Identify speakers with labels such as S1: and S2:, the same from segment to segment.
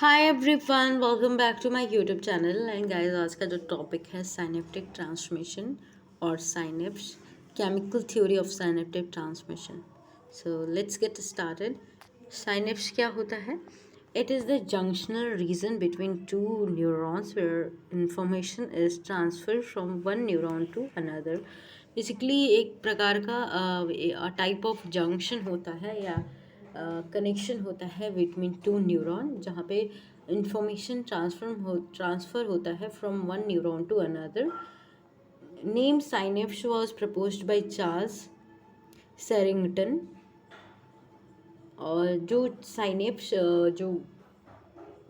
S1: Hi everyone, welcome back to my YouTube channel. And guys, आज का जो topic है साइनेप्टिक ट्रांसमिशन और synapse, chemical theory of synaptic transmission. So let's get started. Synapse क्या होता है? It is the junctional region between two neurons where information is transfer from one neuron to another. Basically एक प्रकार का type of junction होता है या connection होता है बिटवीन टू न्यूरॉन, जहाँ पे इंफॉर्मेशन ट्रांसफ़र होता है from one neuron to another. Name synapse was proposed by Charles Sherrington. और जो साइनेप्स जो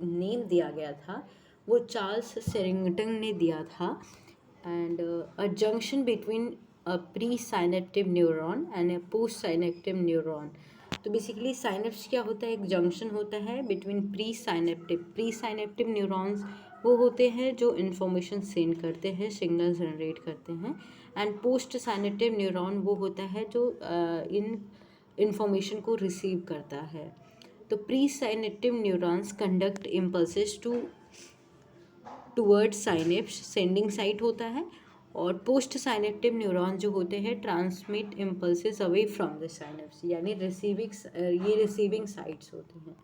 S1: नेम दिया गया था वो चार्ल्स सेरिंगटन ने दिया था। And a junction between a pre synaptic neuron and a post synaptic neuron. तो बेसिकली साइनेप्स क्या होता है? एक जंक्शन होता है बिटवीन प्री साइनेप्टिव न्यूरॉन्स। वो होते हैं जो इन्फॉर्मेशन सेंड करते हैं, सिग्नल जनरेट करते हैं। एंड पोस्ट साइनेप्टिव न्यूरॉन वो होता है जो इन इंफॉर्मेशन को रिसीव करता है। तो pre synaptic neurons conduct impulses toward synapse, sending site होता है। और पोस्ट साइनेप्टिव न्यूरॉन जो होते हैं transmit impulses away from the synapse, यानी रिसीविंग साइट्स होते हैं।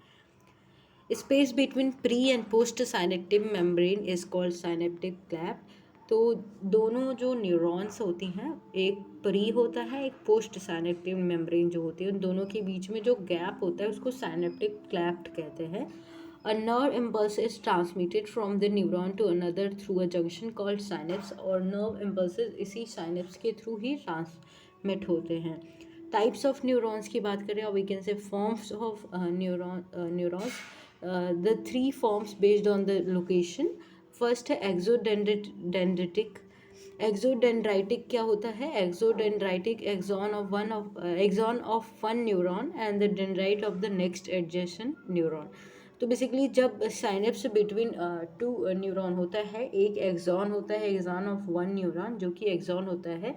S1: Space between pre and post synaptic membrane is called synaptic cleft. तो दोनों जो न्यूरॉन्स होती हैं, एक प्री होता है, एक पोस्ट साइनेप्टिव मेम्ब्रेन जो होती है, उन दोनों के बीच में जो गैप होता है उसको साइनेप्टिक क्लैप्ट कहते हैं। A nerve impulse is transmitted from the neuron to another through a junction called synapse, और nerve impulses इसी synapse के थ्रू ही ट्रांसमिट होते हैं। टाइप्स ऑफ न्यूरॉन्स की बात करें, और we can say forms of neurons. The three forms based on the location. First है एक्सोडेंड्रिटिक। एक्सोडेंड्राइटिक क्या होता है? Axodendritic axon of one neuron and the dendrite of the next adjacent neuron. तो basically जब साइनेप्स बिटवीन टू न्यूरॉन होता है, एक axon होता है, एक्सॉन ऑफ वन न्यूरॉन जो कि एक्सॉन होता है,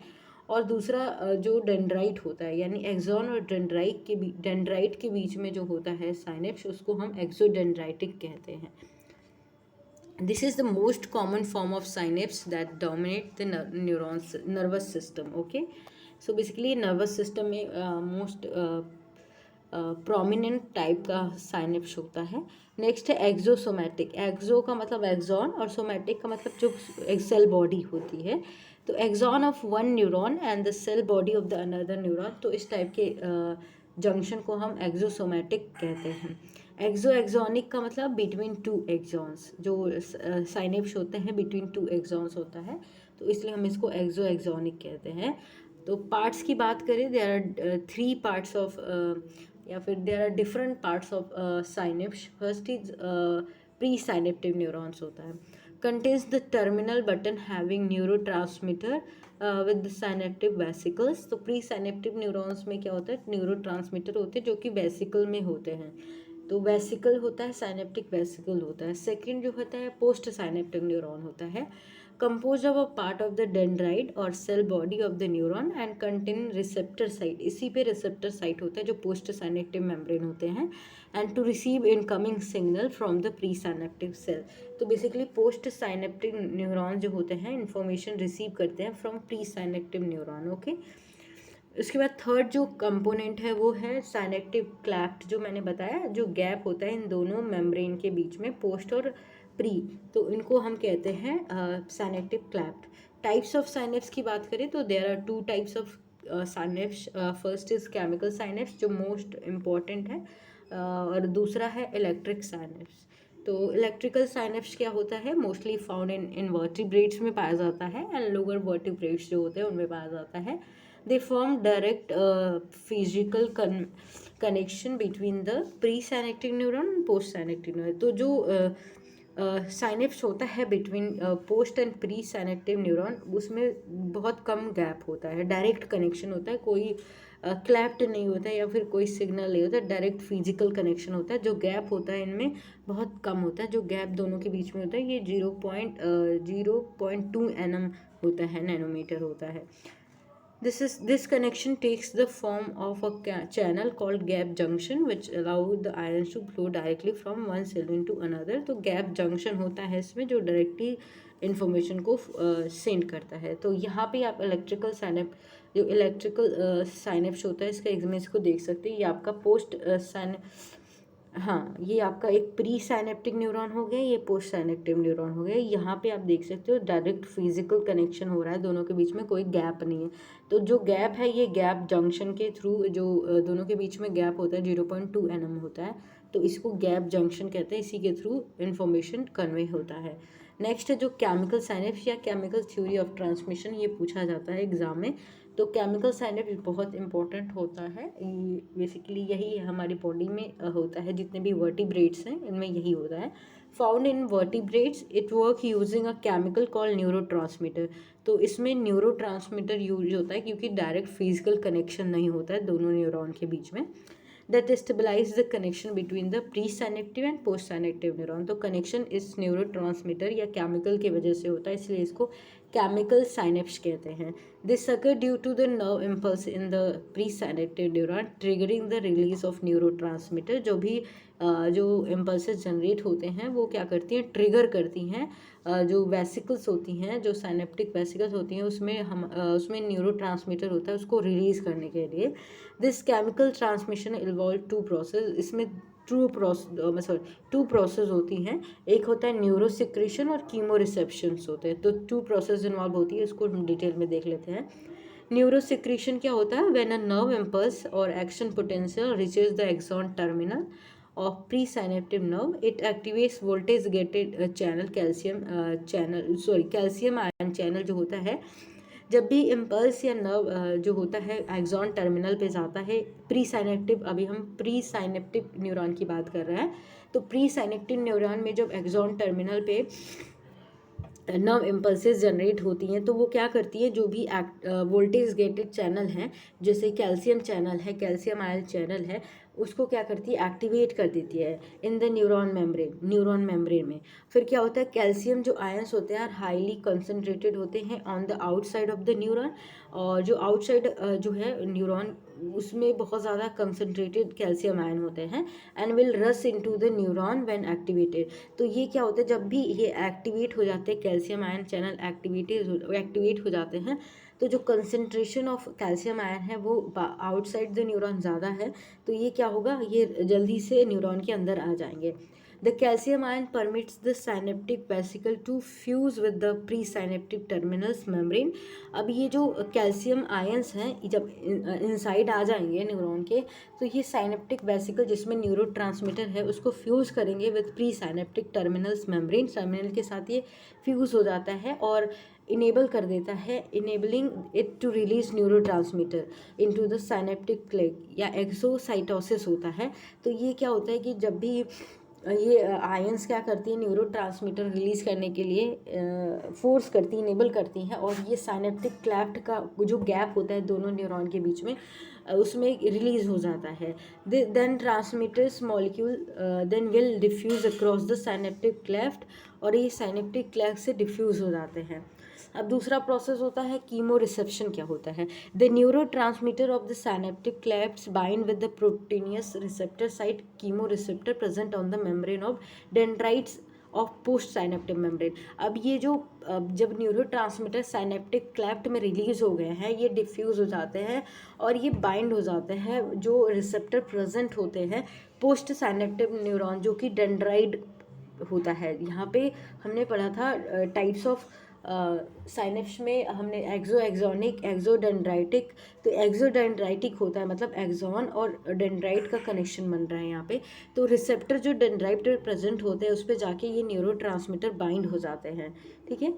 S1: और दूसरा जो डेंड्राइट होता है, यानी एक्सॉन और डेंड्राइट के बीच में जो होता है साइनेप्स, उसको हम एक्सोडेंड्राइटिक कहते हैं। This is the most common form of synapse that dominate the neurons nervous system. Okay, so basically nervous system में most प्रोमिनेंट टाइप का साइनेप्स होता है। नेक्स्ट है एक्सोसोमैटिक। एक्सो का मतलब एक्सॉन और सोमैटिक का मतलब जो सेल बॉडी होती है। तो axon of one neuron and the cell body of the another neuron, तो इस टाइप के जंक्शन को हम एक्सोसोमैटिक कहते हैं। एक्सोनिक का मतलब बिटवीन टू एक्सॉन्स, जो साइनेप्स होते हैं बिटवीन टू एक्सॉन्स होता है, तो इसलिए हम इसको एक्सोनिक कहते हैं। तो पार्ट्स की बात करें, there are three parts of या फिर there are different parts of synapse. First is pre synaptic neurons होता है, contains the terminal button having neurotransmitter with synaptic vesicles. तो प्री साइनेप्टिव न्यूरॉन्स में क्या होता है? न्यूरो ट्रांसमीटर होते हैं जो कि वेसिकल में होते हैं। तो वेसिकल होता है, साइनेप्टिक वेसिकल होता है। सेकेंड जो होता है पोस्ट साइनेप्टिक न्यूरॉन होता है, compose of a part of the dendrite और cell body of the neuron and contain receptor site. इसी पे रिसेप्टर साइट होता है जो पोस्ट साइनेप्टिव मेम्ब्रेन होते हैं, and to receive incoming signal from the pre synaptic cell. तो basically post synaptic neuron जो होते हैं इंफॉर्मेशन रिसीव करते हैं from pre synaptic neuron. Okay, उसके बाद थर्ड जो कंपोनेंट है वो है साइनेप्टिक क्लैप्ट, जो मैंने बताया, जो गैप होता है इन दोनों मेम्ब्रेन के बीच में, पोस्ट और प्री, तो इनको हम कहते हैं synaptic cleft. Types of synapse की बात करें तो there are two types of synapse. First is chemical synapse जो मोस्ट इम्पॉर्टेंट है, और दूसरा है इलेक्ट्रिक साइनेप्स। तो इलेक्ट्रिकल साइनेप्स क्या होता है? मोस्टली फाउंड इन वर्टिब्रेट्स में पाया जाता है, एंड लोअर वर्टिब्रेट्स जो होते हैं उनमें पाया जाता है। They form direct physical connection between the pre-synaptic neuron and post-synaptic neuron। तो जो साइनेप्स होता है between post and pre synaptic neuron, उसमें बहुत कम गैप होता है, डायरेक्ट कनेक्शन होता है, कोई क्लैप्ट नहीं होता है या फिर कोई सिग्नल नहीं होता है, डायरेक्ट फिजिकल कनेक्शन होता है। जो गैप होता है इनमें बहुत कम होता है, जो गैप दोनों के बीच में होता है ये 0.2 nm होता है, नैनोमीटर होता है। This connection takes the form of a channel called gap junction, which allow the ions to flow directly from one cell into another. तो gap junction होता है इसमें, जो डायरेक्टली इंफॉर्मेशन को सेंड करता है. तो यहाँ पे आप इलेक्ट्रिकल साइनेप जो इलेक्ट्रिकल साइनेप्स होता है इसका इमेज को देख सकते हैं. ये आपका पोस्ट हाँ, ये आपका एक प्री साइनेप्टिक न्यूरॉन हो गया, ये पोस्ट साइनेप्टिक न्यूरॉन हो गया. यहाँ पे आप देख सकते हो डायरेक्ट फिजिकल कनेक्शन हो रहा है, दोनों के बीच में कोई गैप नहीं है. तो जो गैप है ये गैप जंक्शन के थ्रू, जो दोनों के बीच में गैप होता है 0.2 nm होता है, तो इसको गैप जंक्शन कहते हैं. इसी के थ्रू इंफॉर्मेशन कन्वे होता है. नेक्स्ट है जो केमिकल साइनेप्स या केमिकल थ्योरी ऑफ ट्रांसमिशन, ये पूछा जाता है एग्जाम में. तो केमिकल साइनेप्स बहुत इंपॉर्टेंट होता है. बेसिकली यही हमारी बॉडी में होता है, जितने भी वर्टिब्रेट्स हैं इनमें यही होता है. Found in vertebrates, it work using a chemical called neurotransmitter. तो इसमें न्यूरोट्रांसमीटर यूज होता है क्योंकि डायरेक्ट फिजिकल कनेक्शन नहीं होता है दोनों न्यूरॉन के बीच में. that stabilize the connection between the presynaptic and postsynaptic neuron. तो कनेक्शन इस न्यूरोट्रांसमीटर या केमिकल की वजह से होता है, इसलिए इसको केमिकल साइनेप्स कहते हैं. This occur due to the nerve impulse in the presynaptic neuron triggering the release of neurotransmitter. जो भी जो इम्पल्सेस जनरेट होते हैं वो क्या करती हैं, ट्रिगर करती हैं जो वेसिकल्स होती हैं, जो साइनेप्टिक वेसिकल्स होती हैं उसमें न्यूरोट्रांसमीटर होता है, उसको रिलीज करने के लिए. This chemical transmission involve two process. इसमें टू प्रोसेस होती हैं. एक होता है न्यूरोसिक्रेशन और कीमो रिसेप्शंस होते हैं. तो टू प्रोसेस इन्वॉल्व होती है, इसको हम डिटेल में देख लेते हैं. न्यूरोसिक्रेशन क्या होता है, व्हेन अ नर्व इम्पल्स और action potential reaches the axon terminal of presynaptic nerve, it activates voltage gated calcium ion channel जो होता है. जब भी इम्पल्स या नर्व जो होता है एक्सॉन टर्मिनल पे जाता है, प्री साइनेप्टिक, अभी हम प्री साइनेप्टिक न्यूरॉन की बात कर रहे हैं. तो प्री साइनेप्टिक न्यूरॉन में जब एक्सॉन टर्मिनल पे नर्व इम्पल्सेस जनरेट होती हैं तो वो क्या करती है, जो भी वोल्टेज गेटेड चैनल हैं, जैसे कैल्शियम चैनल है, कैल्शियम आयन चैनल है, उसको क्या करती है, एक्टिवेट कर देती है इन द न्यूरॉन मेम्ब्रेन में. फिर क्या होता है, कैल्शियम जो आयंस होते हैं हाईली कंसनट्रेटेड होते हैं on the outside of the neuron. और जो आउटसाइड जो है न्यूरॉन, उसमें बहुत ज़्यादा कंसनट्रेटेड कैल्शियम आयन होते हैं एंड विल रस into the neuron when activated. तो ये क्या होता है, जब भी ये एक्टिवेट हो जाते हैं, कैल्शियम आयन चैनल एक्टिवेट हो जाते हैं, तो जो कंसनट्रेशन ऑफ कैल्शियम आयन है वो आउटसाइड द न्यूरॉन ज़्यादा है, तो ये क्या होगा, ये जल्दी से न्यूरॉन के अंदर आ जाएंगे. The calcium ion permits the synaptic vesicle to fuse with the pre synaptic terminals membrane. अब ये जो कैल्शियम आयंस हैं जब इनसाइड आ जाएंगे न्यूरॉन के, तो ये साइनेप्टिक वेसिकल जिसमें न्यूरोट्रांसमीटर है उसको फ्यूज़ करेंगे with pre synaptic terminals membrane. Terminal के साथ ये फ्यूज़ हो जाता है और इनेबल कर देता है, enabling it to release neurotransmitter into the synaptic cleft या एक्सोसाइटोसिस होता है. तो ये क्या होता है कि जब भी ये आयंस क्या करती हैं, न्यूरोट्रांसमीटर रिलीज़ करने के लिए फोर्स करती, इनेबल करती हैं, और ये साइनेप्टिक क्लेफ्ट का जो गैप होता है दोनों न्यूरॉन के बीच में, उसमें रिलीज हो जाता है. Then transmitters molecule then will diffuse across the synaptic cleft, और ये साइनेप्टिक क्लेफ्ट से डिफ्यूज़ हो जाते हैं. अब दूसरा प्रोसेस होता है कीमो रिसेप्शन. क्या होता है, the neuro transmitter of the synaptic क्लेफ्ट्स bind with the proteinaceous receptor site chemo receptor present on the membrane of dendrites of post synaptic membrane. अब ये जो जब न्यूरो ट्रांसमीटर साइनेप्टिक क्लेफ्ट में रिलीज हो गए हैं, ये डिफ्यूज़ हो जाते हैं और ये बाइंड हो जाते हैं जो रिसेप्टर प्रेजेंट होते हैं पोस्ट साइनेप्टिक न्यूरॉन, जो कि डेंड्राइट होता है. यहाँ पे हमने पढ़ा था टाइप्स ऑफ साइनेप्स में, हमने एक्सोनिक, एक्सोडेंड्राइटिक. तो एक्सोडेंड्राइटिक होता है मतलब एक्सॉन और डेंड्राइट का कनेक्शन बन रहा है यहाँ पे. तो रिसेप्टर जो डेंड्राइट पे प्रेजेंट होते हैं उस पर जाके ये न्यूरोट्रांसमीटर बाइंड हो जाते हैं. ठीक है,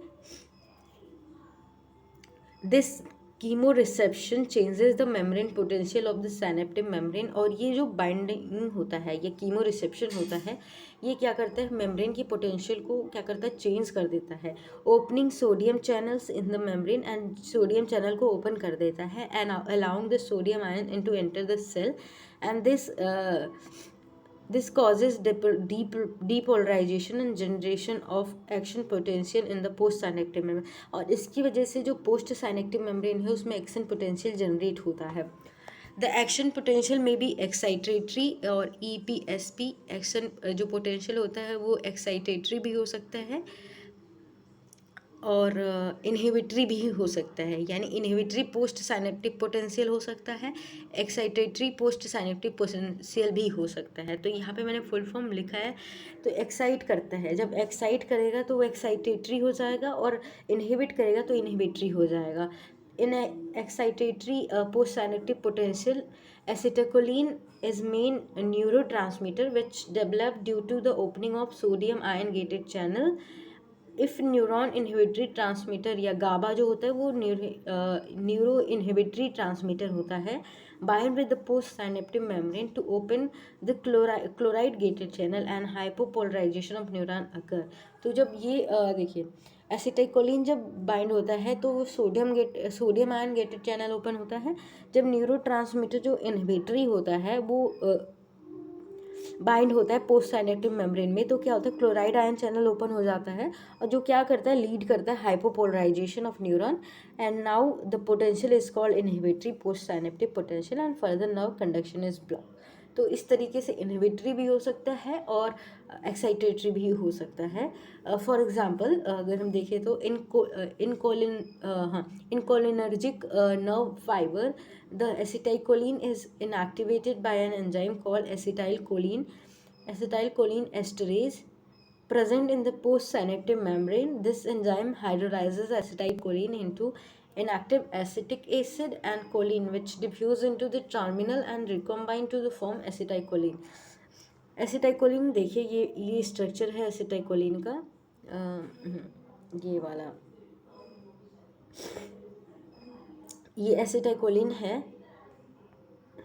S1: this chemo reception changes the membrane potential of the synaptic membrane. और ये जो बाइंडिंग होता है, ये कीमो रिसेप्शन होता है, ये क्या करता है, मेम्ब्रेन की पोटेंशियल को क्या करता है, चेंज कर देता है. Opening sodium channels in the membrane, and sodium channel को ओपन कर देता है and allowing the sodium ion in to enter the cell. And this this causes depolarisation and generation of action potential in the post synaptic membrane, और इसकी वजह से जो post synaptic membrane है उसमें एक्शन पोटेंशियल जनरेट होता है। The action potential में भी एक्साइटेटरी और EPSP एक्शन जो पोटेंशियल होता है वो एक्साइटेटरी भी हो सकता है और इनहिबिटरी भी हो सकता है, यानी इनहिबिटरी पोस्ट साइनेप्टिक पोटेंशियल हो सकता है, एक्साइटेटरी पोस्ट साइनेप्टिक पोटेंशियल भी हो सकता है। तो यहाँ पे मैंने फुल फॉर्म लिखा है। तो एक्साइट करता है, जब एक्साइट करेगा तो वो एक्साइटेटरी हो जाएगा और इनहिबिट करेगा तो इनहिबिटरी हो जाएगा। In excitatory post synaptic potential acetylcholine is main neurotransmitter which developed due to the opening of sodium ion gated channel. If neuron inhibitory transmitter या गाबा जो होता है वो न्यूरो इनहिबिटरी ट्रांसमीटर होता है, bind with the post synaptic membrane to open the chloride gated channel and hypopolarization of neuron occur. तो जब ये देखिए एसिटाइकोलिन जब बाइंड होता है तो वो sodium ion gated channel open होता है। जब न्यूरो ट्रांसमीटर जो इनहिबिटरी होता है वो बाइंड होता है पोस्ट साइनेप्टिक मेम्ब्रेन में, तो क्या होता है क्लोराइड आयन चैनल ओपन हो जाता है और जो क्या करता है लीड करता है hypopolarization of neuron and now the potential is called inhibitory post synaptic potential and further nerve conduction is block. तो इस तरीके से इनहिबिटरी भी हो सकता है और एक्साइटेटरी भी हो सकता है। फॉर एग्जांपल अगर हम देखें तो in cholinergic nerve fibre the acetylcholine is inactivated by an enzyme called acetylcholine esterase present in the postsynaptic membrane. This enzyme hydrolyzes acetylcholine into inactive acetic acid and choline, which diffuse into the terminal and recombine to the form acetylcholine. acetylcholine देखिए ये structure है acetylcholine का, ये वाला ये एसिटाइकोलिन है।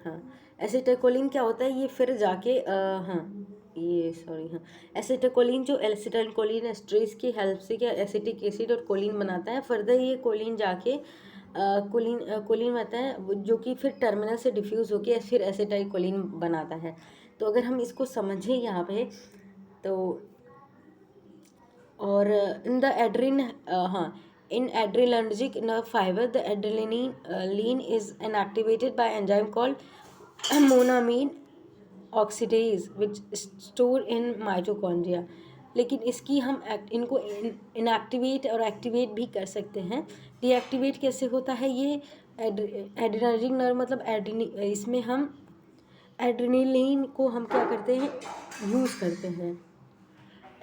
S1: हाँ, एसिटाइकोलिन क्या होता है ये फिर जाके एसिटाइकोलिन जो एसिटाइलकोलिन एस्ट्रेस की हेल्प से क्या एसिटिक एसिड और कोलिन बनाता है। फर्दर ये कोलिन जाके कोलिन बनाता है जो कि फिर टर्मिनल से डिफ्यूज़ होके फिर एसिटाइलकोलिन बनाता है। तो अगर हम इसको समझें यहाँ पे तो, और in the Adrian in adrenergic nerve fiber the adrenaline is inactivated by enzyme called monoamine oxidase which store in mitochondria। लेकिन इसकी हम इनको इनएक्टिवेट और एक्टिवेट भी कर सकते हैं। डीएक्टिवेट कैसे होता है ये एड्रेनर्जिक नर्व मतलब इसमें हम एड्रेनलिन को हम क्या करते हैं यूज़ करते हैं,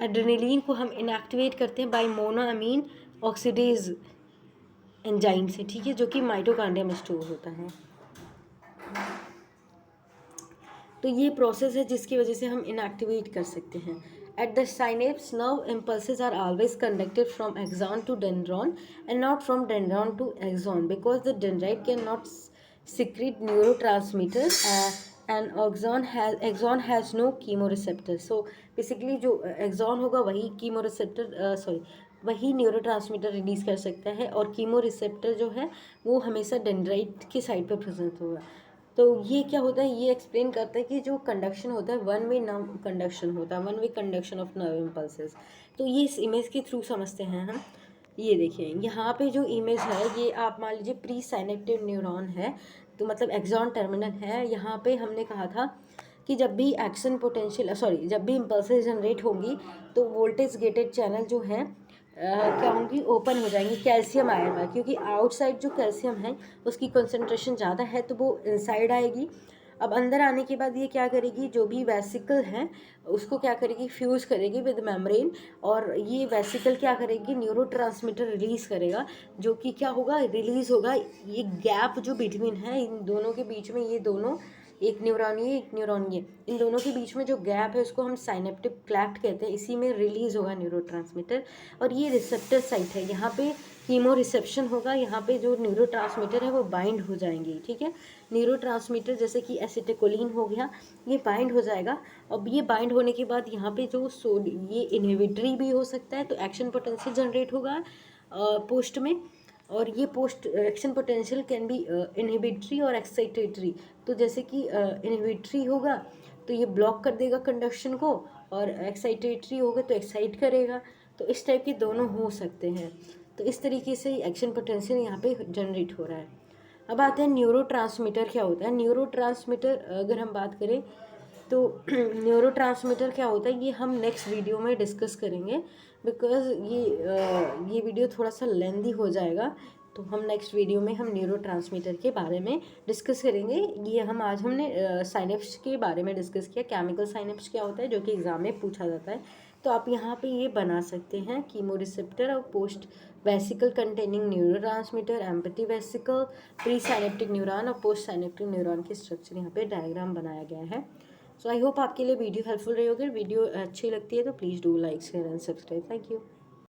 S1: एड्रेनलिन को हम इनएक्टिवेट करते हैं बाय मोनोअमीन ऑक्सीडेज एंजाइम से, ठीक है, जो कि माइटोकॉन्ड्रिया में स्टोर होता है। तो ये प्रोसेस है जिसकी वजह से हम इनएक्टिवेट कर सकते हैं। At the synapse nerve impulses are always conducted from axon to dendron and not from dendron to axon because the dendrite can not secrete neurotransmitters and axon has no chemoreceptor। so basically जो axon होगा वही chemoreceptor वही neurotransmitter release कर सकता है और chemo receptor जो है वो हमेशा डेंड्राइट की साइड पर प्रेजेंट होगा। तो ये क्या होता है ये एक्सप्लेन करता है कि जो कंडक्शन होता है वन वे नर्व कंडक्शन होता है, one way conduction of nerve impulses. तो ये इस इमेज के थ्रू समझते हैं हम। ये देखिए यहाँ पे जो इमेज है ये आप मान लीजिए प्री साइनेप्टिक न्यूरॉन है, तो मतलब एक्सॉन टर्मिनल है। यहाँ पे हमने कहा था कि जब भी एक्शन पोटेंशियल जब भी इम्पल्सेस जनरेट होंगी तो वोल्टेज गेटेड चैनल जो है क्या होंगी ओपन हो जाएंगी कैल्शियम आयन में, क्योंकि आउटसाइड जो कैल्शियम है उसकी कंसंट्रेशन ज़्यादा है तो वो इनसाइड आएगी। अब अंदर आने के बाद ये क्या करेगी जो भी वेसिकल है उसको क्या करेगी फ्यूज़ करेगी विद मेम्ब्रेन, और ये वेसिकल क्या करेगी न्यूरोट्रांसमीटर रिलीज़ करेगा जो कि क्या होगा रिलीज़ होगा। ये गैप जो बिटवीन है इन दोनों के बीच में, ये दोनों एक न्यूरॉन ये इन दोनों के बीच में जो गैप है उसको हम साइनेप्टिक क्लैफ्ट कहते हैं, इसी में रिलीज़ होगा न्यूरोट्रांसमीटर। और ये रिसेप्टर साइट है, यहाँ पे कीमो रिसेप्शन होगा, यहाँ पे जो न्यूरोट्रांसमीटर है वो बाइंड हो जाएंगे, ठीक है। न्यूरोट्रांसमीटर जैसे कि एसिटाइकोलिन हो गया ये बाइंड हो जाएगा। अब ये बाइंड होने के बाद यहाँ पे जो ये इनहिबिटरी भी हो सकता है, तो एक्शन पोटेंशियल जनरेट होगा पोस्ट में, और ये post action potential can be inhibitory और एक्साइटेटरी। तो जैसे कि इनहिबिटरी होगा तो ये ब्लॉक कर देगा कंडक्शन को, और एक्साइटेटरी होगा तो एक्साइट करेगा। तो इस टाइप के दोनों हो सकते हैं। तो इस तरीके से एक्शन पोटेंशियल यहाँ पे जनरेट हो रहा है। अब आते हैं न्यूरोट्रांसमीटर क्या होता है। न्यूरोट्रांसमीटर अगर हम बात करें तो न्यूरोट्रांसमीटर क्या होता है ये हम नेक्स्ट वीडियो में डिस्कस करेंगे, बिकॉज़ ये वीडियो थोड़ा सा लेंदी हो जाएगा। तो हम नेक्स्ट वीडियो में हम न्यूरोट्रांसमीटर के बारे में डिस्कस करेंगे। ये हमने साइनेप्स के बारे में डिस्कस किया, केमिकल साइनेप्स क्या होता है जो कि एग्जाम में पूछा जाता है। तो आप यहाँ पे ये बना सकते हैं कीमो रिसेप्टर और post vesicle containing neurotransmitter, empathy vesicle, pre synaptic neuron और पोस्ट साइनेप्टिक न्यूरॉन के स्ट्रक्चर यहाँ पे डायग्राम बनाया गया है। सो आई होप आपके लिए वीडियो हेल्पफुल रही होगी। वीडियो अच्छी लगती है तो please do like share and subscribe. Thank you.